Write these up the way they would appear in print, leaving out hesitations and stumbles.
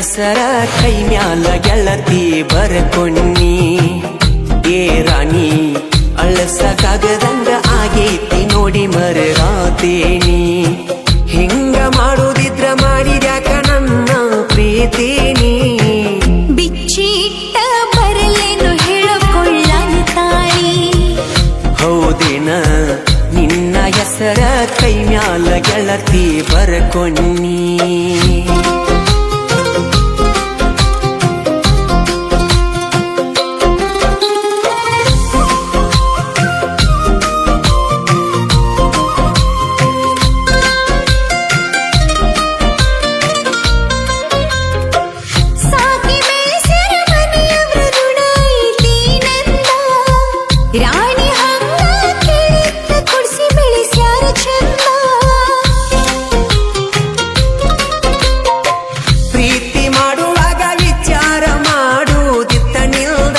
ಹೆಸರ ಕೈ ಮ್ಯಾಲ ಗೆಳತಿ ಬರ್ಕೊನ್ನಿ. ಏ ರಾಣಿ ಅಳಸಕ್ಕಾಗದಂಗ ಆಗೈತಿ ನೋಡಿ ಮರಗಾತೇನಿ. ಹಿಂಗ ಮಾಡುದಿದ್ರ ಮಾಡಿದ್ಯಾಕ ನನ್ನ ಪ್ರೀತಿನಿ. ಬಿಚ್ಚಿಟ್ಟ ಬರಲೇನು ಹೇಳಿಕೊಳ್ಳನ ತಾಳಿ. ಹೌದೇನ ನಿನ್ನ ಹೆಸರ ಕೈ ಮ್ಯಾಲ ಗೆಳತಿ ಬರ್ಕೊನ್ನಿ. ರಾಣಿ ಹಂಗ ಕೇಳಿದ್ದ ಕೊಡ್ಸಿ ಬೆಳೆಸ್ಯಾರ ಚಂದ. ಪ್ರೀತಿ ಮಾಡುವಾಗ ವಿಚಾರ ಮಾಡುದಿತ್ತ ನಿಲ್ದ.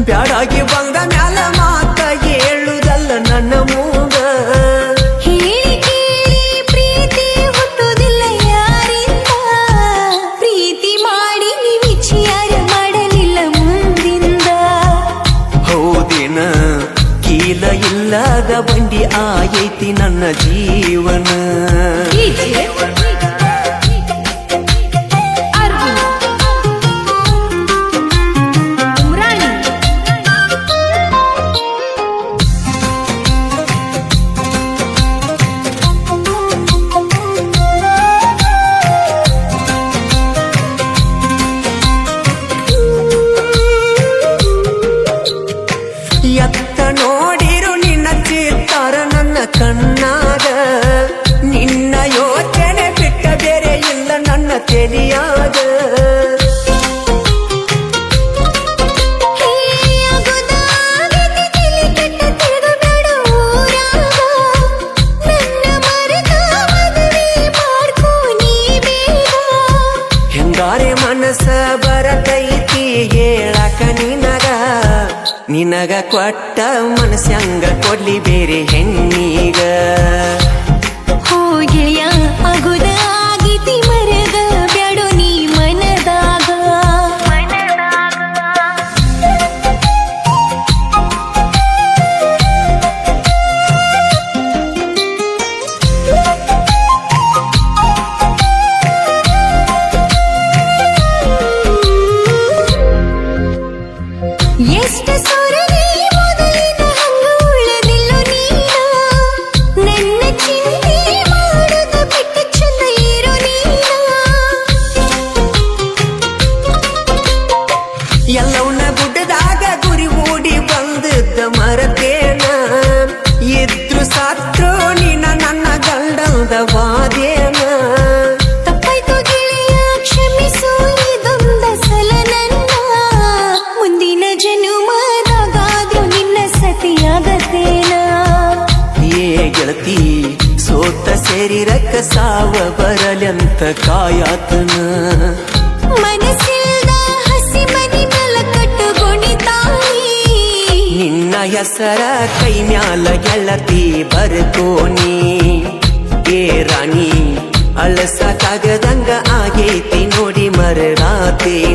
ಬ್ಯಾಡಾಗಿ ಬಂದ ಮ್ಯಾಲ ಮಾತ ಹೇಳುದಲ್ಲ ನನ್ನ ಮೂಗ. ಹೇಳಿ ಕೇಳಿ ಪ್ರೀತಿ ಹುಟ್ಟುದಿಲ್ಲ ಯಾರಿಂದ. ಪ್ರೀತಿ ಮಾಡಿ ನೀ ವಿಚಾರ ಮಾಡಲಿಲ್ಲ ಮುಂದಿಂದ. ಹೌದೇನ ಕೀಲ ಇಲ್ಲದ ಬಂಡಿ ಆಗೈತಿ ನನ್ನ ಜೀವನ. ಎತ್ತ ನೋಡಿರು ನಿನ್ನ ಚಿತ್ತಾರ ನನ್ನ ಕಣ್ಣಾಗ. ನಿನ್ನ ಯೋಚನೆ ಬಿಟ್ಟ ಬೇರೆ ಇಲ್ಲ ನನ್ನ ತೆಲಿಯಾಗ. ಹೆಂಗಾರೆ ಮನಸ್ಸ ಬರತೈತಿ ಹೇಳಕ ನಿನಗ ಕೊಟ್ಟ ಮನಸ್ಸಂಗ ಕೊಡ್ಲಿ ಬೇರೆ ಹೆಣ್ಣಿಗ. ಹೋಗೆಯ ಅಗುದ ಆಗಿತಿ ಮರದ ಬ್ಯಾಡೋ ನೀ ಮನದಾಗ. ಎಷ್ಟ ಸೊರಗಿ ಮೊದಲಿನ ಹಂಗ ಉಳದಿಲ್ಲೋ ನೀನ. ನನ್ನ ಚಿಂತೆ ಮಾಡುದ ಬಿಟ್ಟು ಚಂದ ಇರೋ ನೀನ. ಎಲ್ಲವನ್ನ ಗುಡ್ಡದಾಗ ಗುರಿ ಓಡಿ ಬಂದದ್ದ ಮರತೇನ. ಇದ್ರು ಸಾತ್ರು ನೀನ ನನ್ನ ಗಂಡದ ವಾದೇನ. ತಪ್ಪಾಯ್ತು ಗೆಳೆಯ ಕ್ಷಮಿಸು ಇದೊಂದ ಸಲ ನನ್ನ. ಮುಂದಿನ ಜನುಮದಾಗಾದ್ರೂ ನಿನ್ನ ಸತಿಯಾಗತೇನ. ಏ ಗೆಳತಿ ಸೋತ ಶರೀರಕ್ಕ ಸಾವ ಬರಲೆಂತ ಕಾಯಾತನ. ಮನಸ್ಸಿಲ್ದ ಹಸಿ ಮನಿ ಮ್ಯಾಲ ಕಟ್ಟು ಗುಣಿತಾಯಿ. ನಿನ್ನ ಹೆಸರ ಕೈ ಮ್ಯಾಲ ಗೆಳತಿ ಬರ್ಕೋನಿ. ಏ ರಾಣಿ ಅಳಸಕ್ಕಾಗದಂಗ ಆಗೈತಿ ನೋಡಿ ಮರಗಾತೇನಿ.